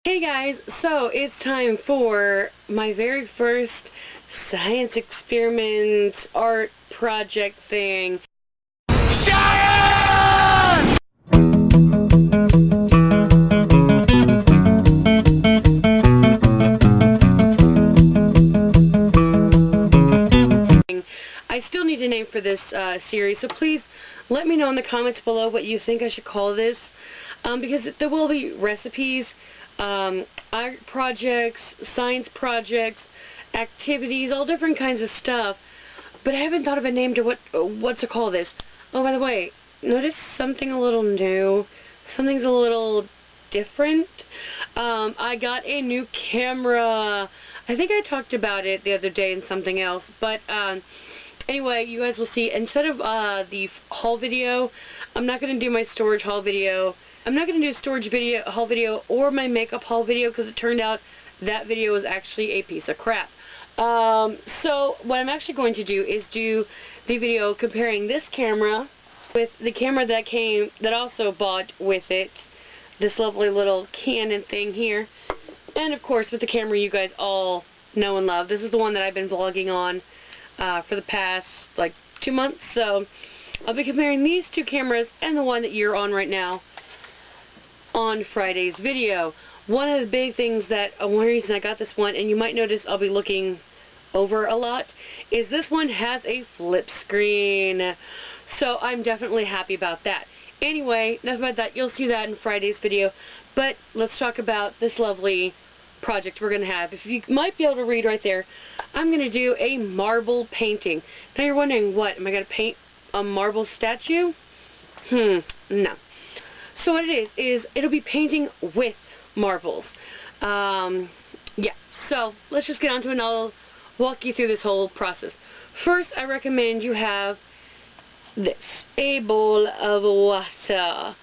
Hey guys, so it's time for my very first science experiment art project thing. Science! I still need a name for this series, so please let me know in the comments below what you think I should call this, because there will be recipes, art projects, science projects, activities, all different kinds of stuff. But I haven't thought of a name to what to call this. Oh, by the way, notice something a little new. Something's a little different. I got a new camera. I think I talked about it the other day in something else. But anyway, you guys will see. Instead of the haul video, I'm not going to do my storage haul video. I'm not going to do a storage haul video or my makeup haul video because it turned out that video was actually a piece of crap. So what I'm actually going to do is do the video comparing this camera with the camera that also bought with it, this lovely little Canon thing here, and of course with the camera you guys all know and love. This is the one that I've been vlogging on for the past like 2 months, so I'll be comparing these two cameras and the one that you're on right now on Friday's video. One of the big things one reason I got this one, and you might notice I'll be looking over a lot, is this one has a flip screen. So I'm definitely happy about that. Anyway, enough about that. You'll see that in Friday's video. But let's talk about this lovely project we're going to have. If you might be able to read right there, I'm going to do a marble painting. Now you're wondering, what? Am I going to paint a marble statue? No. So what it is it'll be painting with marbles. Yeah, so let's just get on to it and I'll walk you through this whole process. First, I recommend you have this, a bowl of water.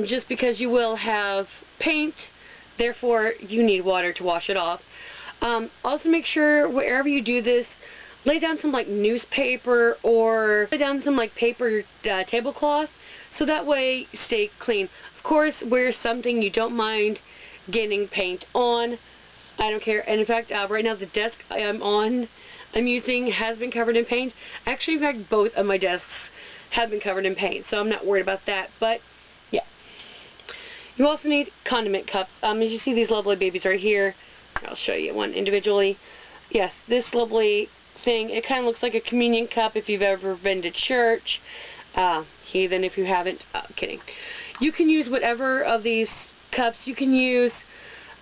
Just because you will have paint, therefore you need water to wash it off. Also make sure wherever you do this, lay down some like newspaper or lay down some like paper tablecloth, so that way stay clean. Of course, wear something you don't mind getting paint on. I don't care. And in fact, right now the desk I'm using has been covered in paint. Actually, in fact, both of my desks have been covered in paint, so I'm not worried about that. But yeah, you also need condiment cups. As you see these lovely babies right here, I'll show you one individually. Yes, this lovely thing. It kind of looks like a communion cup if you've ever been to church. Heathen if you haven't. Kidding. You can use whatever of these cups. You can use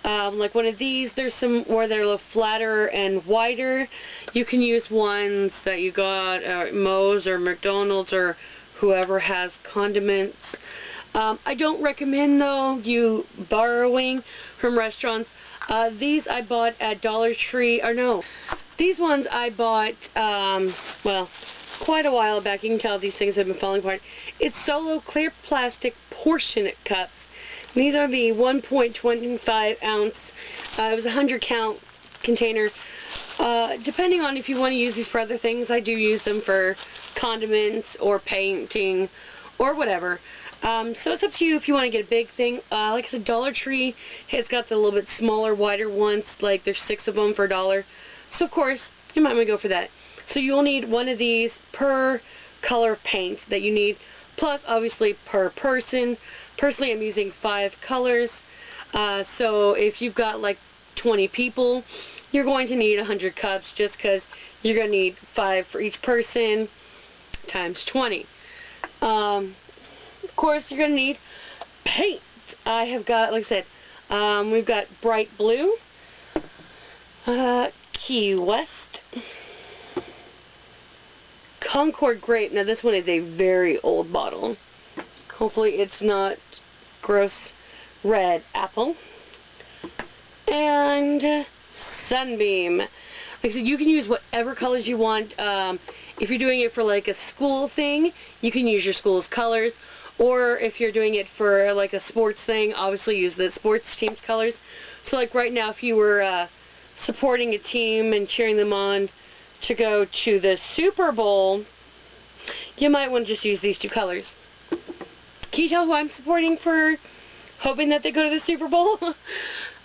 like one of these. There's some where they're a little flatter and wider. You can use ones that you got at Moe's or McDonald's or whoever has condiments. I don't recommend though you borrowing from restaurants. These I bought at Dollar Tree, or no, these ones I bought well, quite a while back. You can tell these things have been falling apart. It's Solo clear plastic portion cups. These are the 1.25 ounce. It was a 100 count container. Depending on if you want to use these for other things, I do use them for condiments or painting or whatever. So it's up to you if you want to get a big thing. Like I said, Dollar Tree has got the little bit smaller, wider ones. Like there's 6 of them for $1. So of course, you might want to go for that. So you'll need one of these per color of paint that you need, plus obviously per person. Personally, I'm using 5 colors. So if you've got like 20 people, you're going to need 100 cups, just because you're going to need 5 for each person times 20. Of course, you're going to need paint. I have got, like I said, we've got bright blue, Key West, Concord Grape. Now this one is a very old bottle. Hopefully it's not gross red apple. And Sunbeam. Like I said, you can use whatever colors you want. If you're doing it for like a school thing, you can use your school's colors. Or if you're doing it for like a sports thing, obviously use the sports team's colors. So like right now, if you were supporting a team and cheering them on to go to the Super Bowl, you might want to just use these 2 colors. Can you tell who I'm supporting for hoping that they go to the Super Bowl?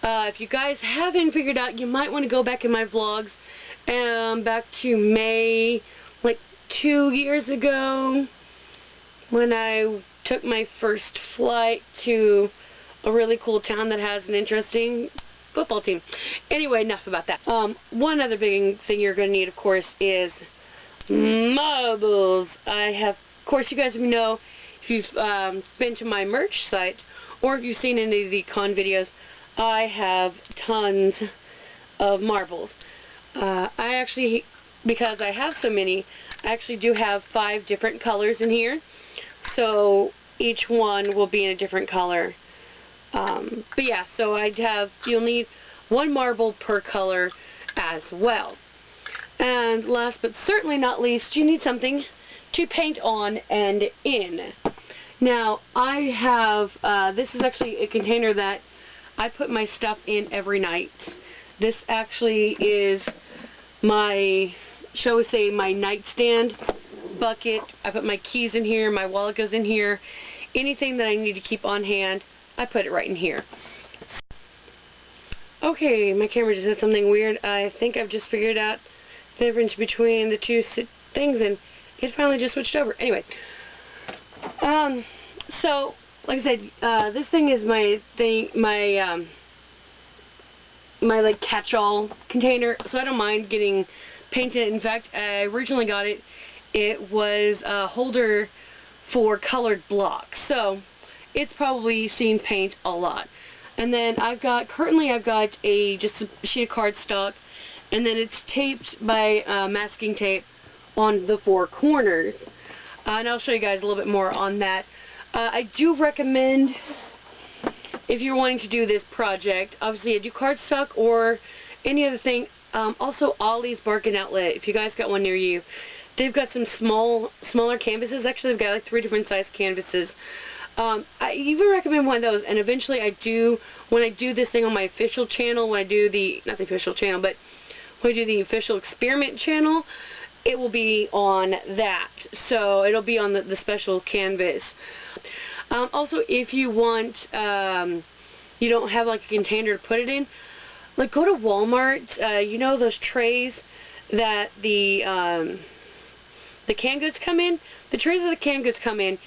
If you guys haven't figured out, you might want to go back in my vlogs, back to May, like 2 years ago, when I took my first flight to a really cool town that has an interesting football team. Anyway, enough about that. One other big thing you're going to need, of course, is marbles. Of course, you guys know, if you've been to my merch site, or if you've seen any of the con videos, I have tons of marbles. I actually, because I have so many, I actually do have 5 different colors in here. So each one will be in a different color. But yeah, so you'll need 1 marble per color as well. And last but certainly not least, you need something to paint on and in. Now, I have, this is actually a container that I put my stuff in every night. This actually is my, shall we say, my nightstand bucket. I put my keys in here, my wallet goes in here. Anything that I need to keep on hand, I put it right in here. Okay, my camera just did something weird. I think I've just figured out the difference between the two things, and it finally just switched over. Anyway, so like I said, this thing is my like catch-all container, so I don't mind getting painted. In fact, I originally got it. It was a holder for colored blocks, so it's probably seen paint a lot. And then currently I've got just a sheet of cardstock, and then it's taped by masking tape on the 4 corners. And I'll show you guys a little bit more on that. I do recommend, if you're wanting to do this project, obviously I do cardstock or any other thing. Also, Ollie's Bargain Outlet, if you guys got one near you, they've got some smaller canvases. Actually, they've got like 3 different size canvases. I even recommend one of those, and eventually when I do this thing on my official channel, when I do not the official channel, but when I do the official experiment channel, it will be on that. So it'll be on the special canvas. Also, if you want, you don't have like a container to put it in, like go to Walmart. You know those trays that the canned goods come in? The trays that the canned goods come in,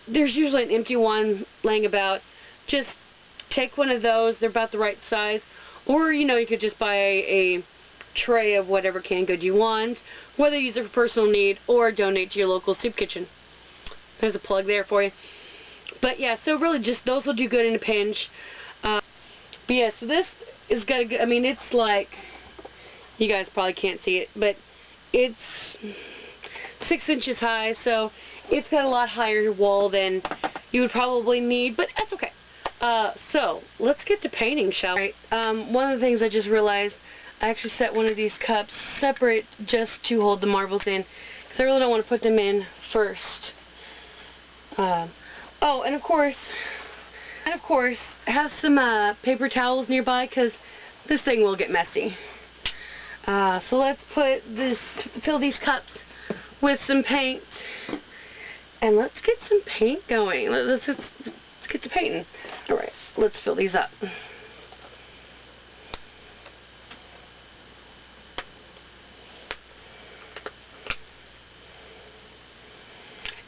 there's usually an empty one laying about. Just take one of those. They're about the right size. Or, you could just buy a tray of whatever canned good you want, whether you use it for personal need or donate to your local soup kitchen. There's a plug there for you. But yeah, so really just those will do good in a pinch. But yeah, so this is got a good, it's like, you guys probably can't see it, but it's 6 inches high, so it's got a lot higher wall than you would probably need, but that's okay. So let's get to painting, shall we? One of the things I just realized, I actually set one of these cups separate just to hold the marbles in, because I really don't want to put them in first. Oh, and of course, have some paper towels nearby, because this thing will get messy. So let's fill these cups with some paint, and let's get some paint going. Let's get to painting. Alright, let's fill these up.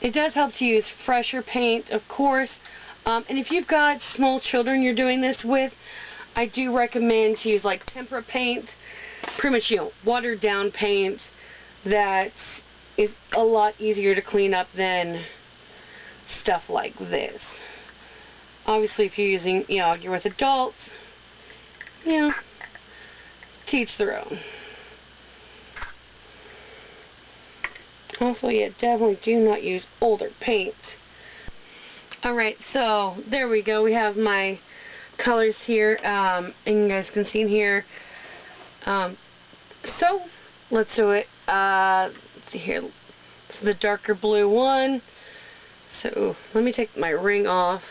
It does help to use fresher paint, of course, and if you've got small children you're doing this with, I do recommend to use like tempera paint, pretty much, watered down paint that is a lot easier to clean up than stuff like this. Obviously, if you're using, you're with adults, to each their own. Also, yeah, definitely do not use older paint. Alright, so there we go. We have my colors here, and you guys can see in here. So, let's do it. Let's see here. It's the darker blue one. So, let me take my ring off.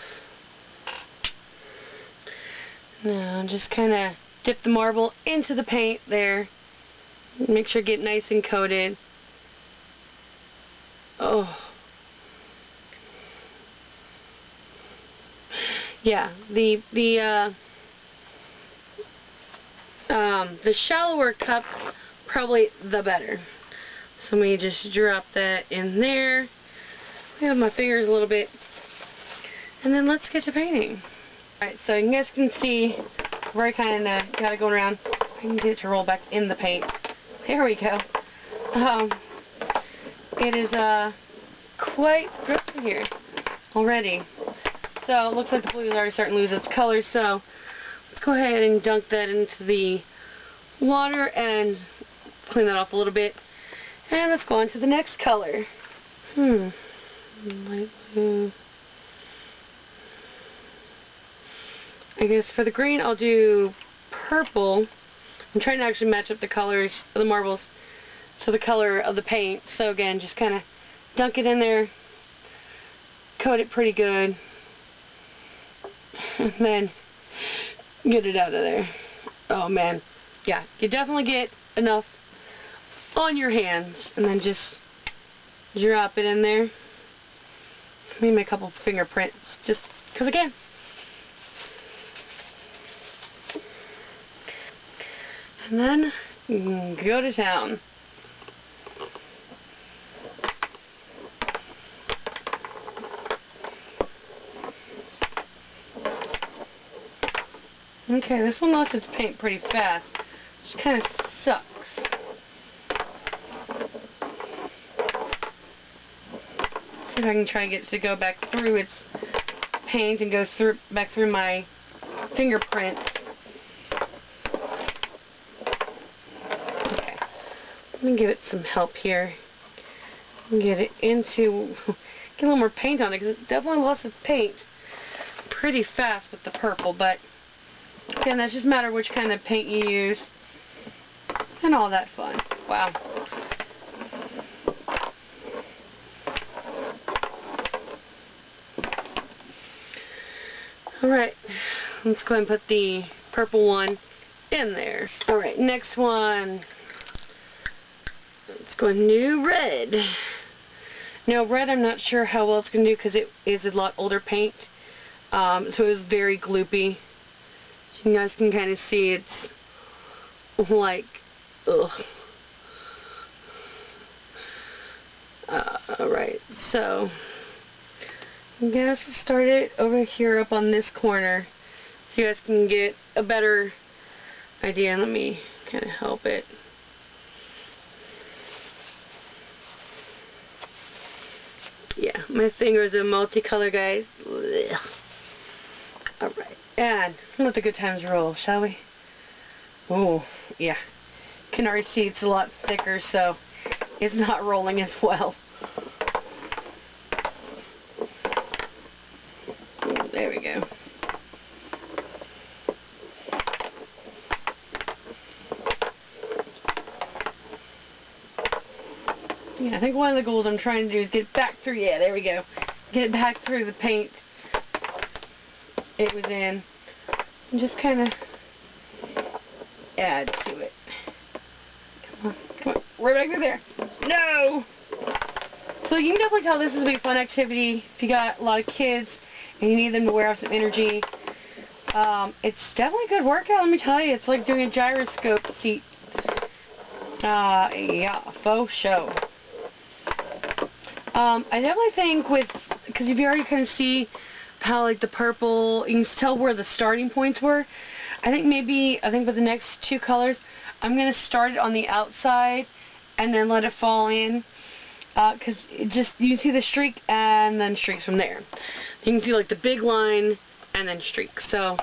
Now, just kind of dip the marble into the paint there. Make sure to get nice and coated. Oh. Yeah, the The shallower cup, probably the better. So let me just drop that in there. I have my fingers a little bit. And then let's get to painting. Alright, so you guys can see where I kind of got it going around. I can get it to roll back in the paint. There we go. It is quite gross in here already. So it looks like the blue is already starting to lose its color, so let's go ahead and dunk that into the water and clean that off a little bit. And let's go on to the next color. Light blue. I guess for the green I'll do purple. I'm trying to actually match up the colors of the marbles to the color of the paint. So again, just kind of dunk it in there, coat it pretty good, and then get it out of there. Oh man, yeah, you definitely get enough on your hands, and then just drop it in there. Let me make a couple fingerprints, just because again. And then go to town. Okay, this one lost its paint pretty fast, which kind of sucks. See if I can try and get it to go back through its paint and go back through my fingerprints. Okay, let me give it some help here. Get it into, get a little more paint on it, because it definitely lost its paint pretty fast with the purple, but again, that's just a matter of which kind of paint you use and all that fun. Wow. Alright, let's go ahead and put the purple one in there. Alright, next one. Let's go new red. Now red, I'm not sure how well it's going to do because it is a lot older paint. So it was very gloopy. You guys can kind of see it's like, ugh. Alright, so I'm going to start it over here up on this corner so you guys can get a better idea. Let me kind of help it. Yeah, my fingers are multicolor, guys. Alright, and let the good times roll, shall we? Oh, yeah. You can already see it's a lot thicker, so it's not rolling as well. There we go. Yeah, I think one of the goals I'm trying to do is get it back through, yeah, there we go. Get it back through the paint it was in. And just kind of add to it. Come on, right back through there. No! So you can definitely tell this is a big fun activity if you got a lot of kids and you need them to wear off some energy. It's definitely a good workout, let me tell you. It's like doing a gyroscope seat. Yeah, faux show. I definitely think because if you already kind of see how like the purple, you can tell where the starting points were. I think with the next two colors, I'm going to start it on the outside and then let it fall in. Because you see the streak and then streaks from there. You can see like the big line and then streaks. So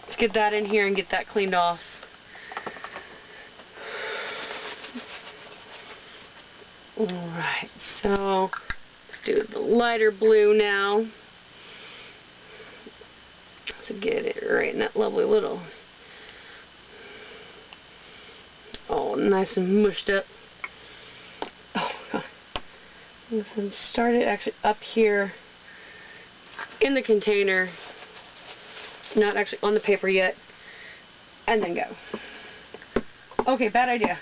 let's get that in here and get that cleaned off. Alright, so let's do the lighter blue now. So get it right in that lovely little, nice and mushed up. Oh god. Listen, start it actually up here in the container, not actually on the paper yet, and then go. Okay, bad idea.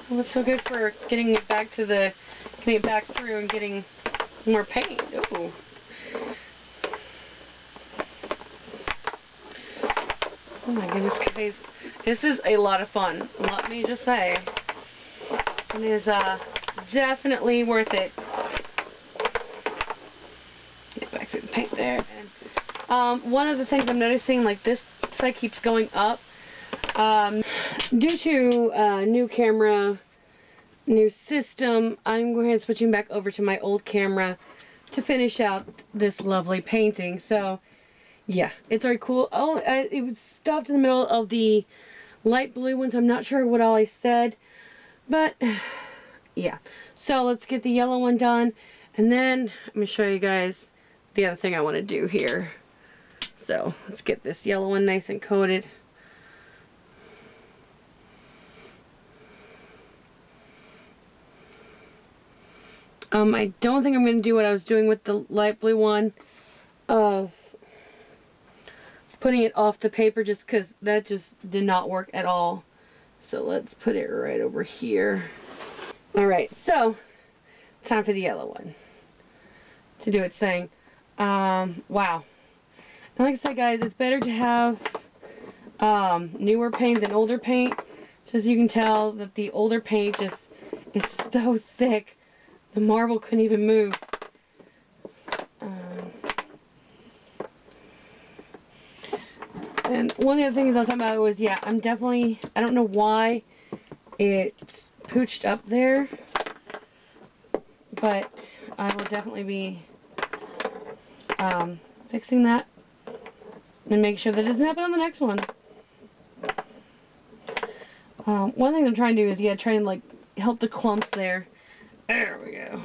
Well, it's so good for getting it back through and getting more paint. Ooh. Oh my goodness, guys. This is a lot of fun. Let me just say. It is definitely worth it. Get back through the paint there. And one of the things I'm noticing, like this side keeps going up. Due to new camera, new system, I'm going ahead and switching back over to my old camera to finish out this lovely painting. So, yeah, it's very cool. Oh, it was stopped in the middle of the light blue ones. I'm not sure what all I said, but yeah. So let's get the yellow one done, and then I'm going to show you guys the other thing I want to do here. So let's get this yellow one nice and coated. I don't think I'm going to do what I was doing with the light blue one of putting it off the paper, just because that just did not work at all. So let's put it right over here. Alright, so time for the yellow one to do its thing. Wow. And like I said, guys, it's better to have newer paint than older paint. Just so you can tell that the older paint just is so thick. The marble couldn't even move. And one of the other things I was talking about was, yeah, I don't know why it's pooched up there, but I will definitely be fixing that and make sure that doesn't happen on the next one. One thing I'm trying to do is, yeah, try and like help the clumps there. There we go.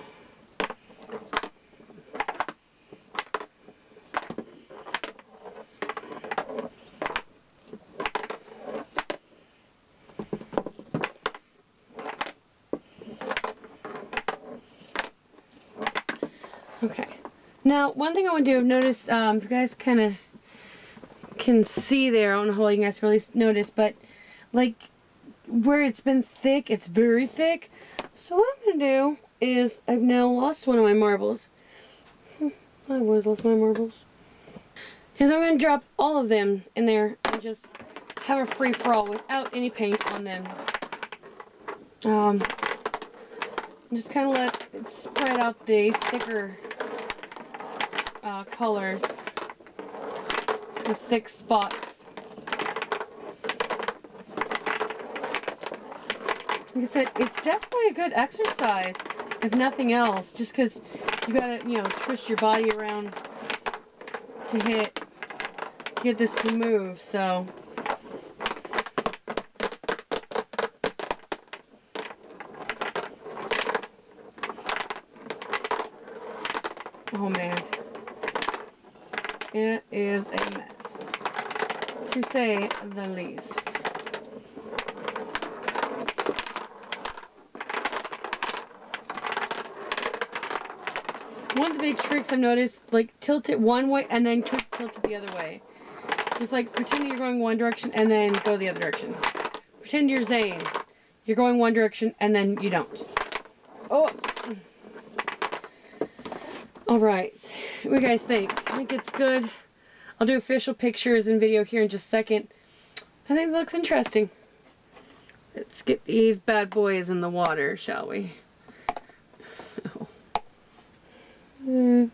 Okay. Now, one thing I want to do, I've noticed, if you guys kind of can see there, I don't know how you guys really notice, but like where it's been thick, it's very thick. So what I'm going to do is, I've now lost one of my marbles. I always lost my marbles. Is I'm going to drop all of them in there and just have a free-for-all without any paint on them. Just kind of let it spread out the thicker colors, the thick spots. Like I said, it's definitely a good exercise, if nothing else, just because you gotta, twist your body around to get this to move, so. Oh man. It is a mess, to say the least. One of the big tricks I've noticed, like tilt it one way and then tilt it the other way. Just like pretend you're going one direction and then go the other direction. Pretend you're Zane. You're going one direction and then you don't. Oh! Alright. What do you guys think? I think it's good. I'll do official pictures and video here in just a second. I think it looks interesting. Let's get these bad boys in the water, shall we? Oh.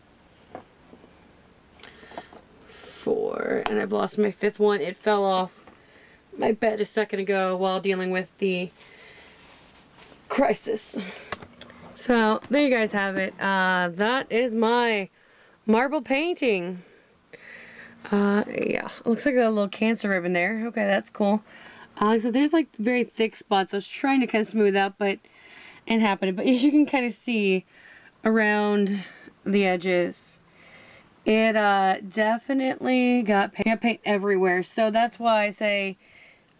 4, and I've lost my 5th one. It fell off my bed a second ago while dealing with the crisis. So there you guys have it. That is my marble painting. Yeah, it looks like a little cancer ribbon there. Okay, that's cool. So there's like very thick spots. I was trying to kind of smooth out, but it happened. But as you can kind of see around the edges, it definitely got paint everywhere. So that's why I say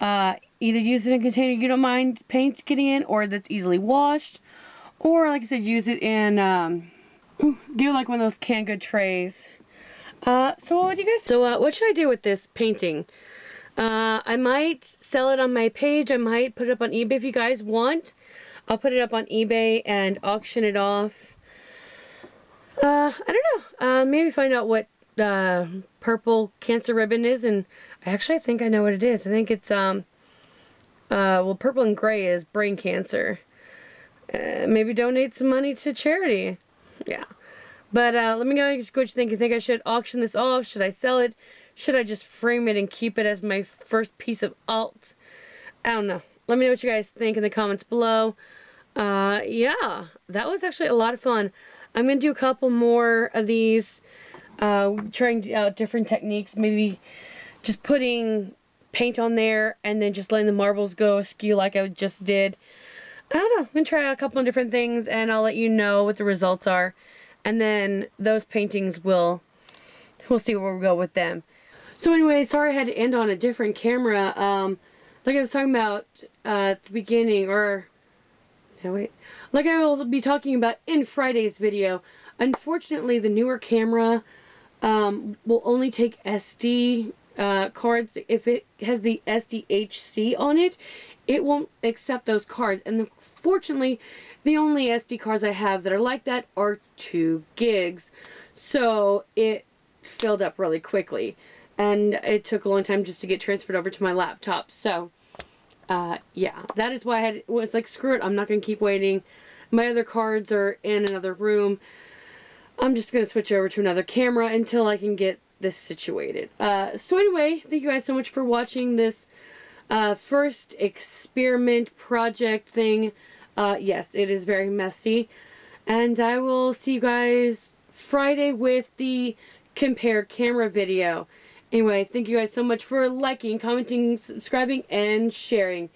either use it in a container you don't mind paint getting in, or that's easily washed, or like I said, use it in do like one of those canned good trays. So what do you guys? So what should I do with this painting? I might sell it on my page. I might put it up on eBay if you guys want. I'll put it up on eBay and auction it off. I don't know. Maybe find out what purple cancer ribbon is, and I think I know what it is. I think it's well, purple and gray is brain cancer. Maybe donate some money to charity. Yeah. But let me know what you think. You think I should auction this off? Should I sell it? Should I just frame it and keep it as my first piece of art? I don't know. Let me know what you guys think in the comments below. Yeah, that was actually a lot of fun. I'm going to do a couple more of these, trying out different techniques. Maybe just putting paint on there and then just letting the marbles go askew like I just did. I don't know. I'm going to try out a couple of different things, and I'll let you know what the results are. And then those paintings we'll see where we go with them. So anyway, sorry I had to end on a different camera. Like I was talking about at the beginning, or no wait, like I will be talking about in Friday's video. Unfortunately, the newer camera will only take SD cards. If it has the SDHC on it, it won't accept those cards. And unfortunately, the only SD cards I have that are like that are 2 gigs. So it filled up really quickly. And it took a long time just to get transferred over to my laptop. So, yeah. That is why I was like, screw it. I'm not going to keep waiting. My other cards are in another room. I'm just going to switch over to another camera until I can get this situated. So anyway, thank you guys so much for watching this first experiment project thing. Yes, it is very messy. And I will see you guys Friday with the compare camera video. Anyway, thank you guys so much for liking, commenting, subscribing, and sharing.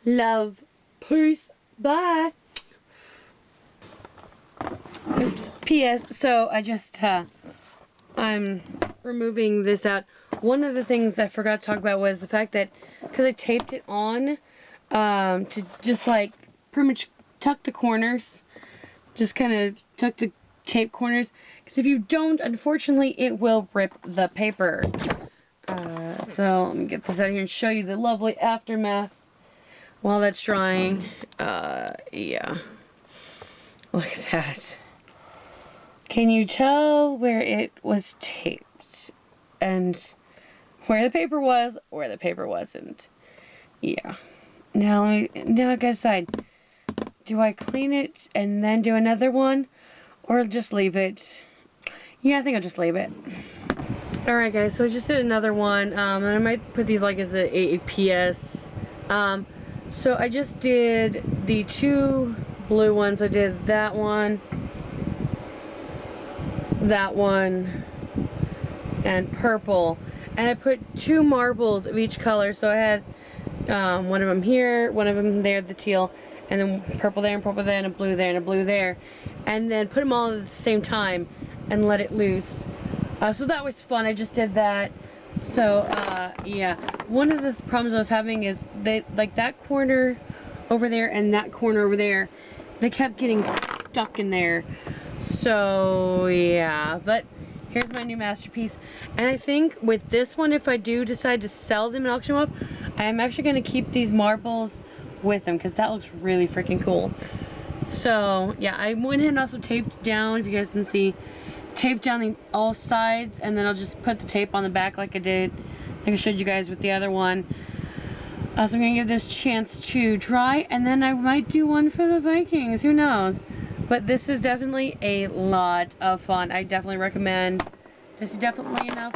Love. Peace. Bye. Oops. P.S. So, I just, I'm removing this out. One of the things I forgot to talk about was the fact that, because I taped it on, to just, like, pretty much tuck the corners. Just kind of tuck the tape corners. Because if you don't, unfortunately, it will rip the paper. So, let me get this out of here and show you the lovely aftermath while that's drying. Yeah. Look at that. Can you tell where it was taped? And where the paper was, where the paper wasn't. Yeah. Now I gotta decide. Do I clean it and then do another one? Or just leave it? Yeah, I think I'll just leave it. Alright guys, so I just did another one. And I might put these like as a PS. So I just did the 2 blue ones. I did that one, and purple. And I put 2 marbles of each color. So I had one of them here, one of them there, the teal, and then purple there, and purple there, and a blue there, and a blue there. And then put them all at the same time and let it loose. So that was fun. I just did that. So, yeah. One of the problems I was having is like that corner over there and that corner over there, they kept getting stuck in there. So, yeah. But here's my new masterpiece. And I think with this one, if I do decide to sell them and auction them off, I'm actually going to keep these marbles with them because that looks really freaking cool. So, yeah. I went ahead and also taped down, if you guys can see, tape down all sides, and then I'll just put the tape on the back like I did, like I showed you guys with the other one. So I'm going to give this chance to dry, and then I might do one for the Vikings, who knows. But this is definitely a lot of fun. I definitely recommend, this is definitely enough,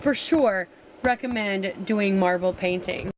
for sure, recommend doing marble painting.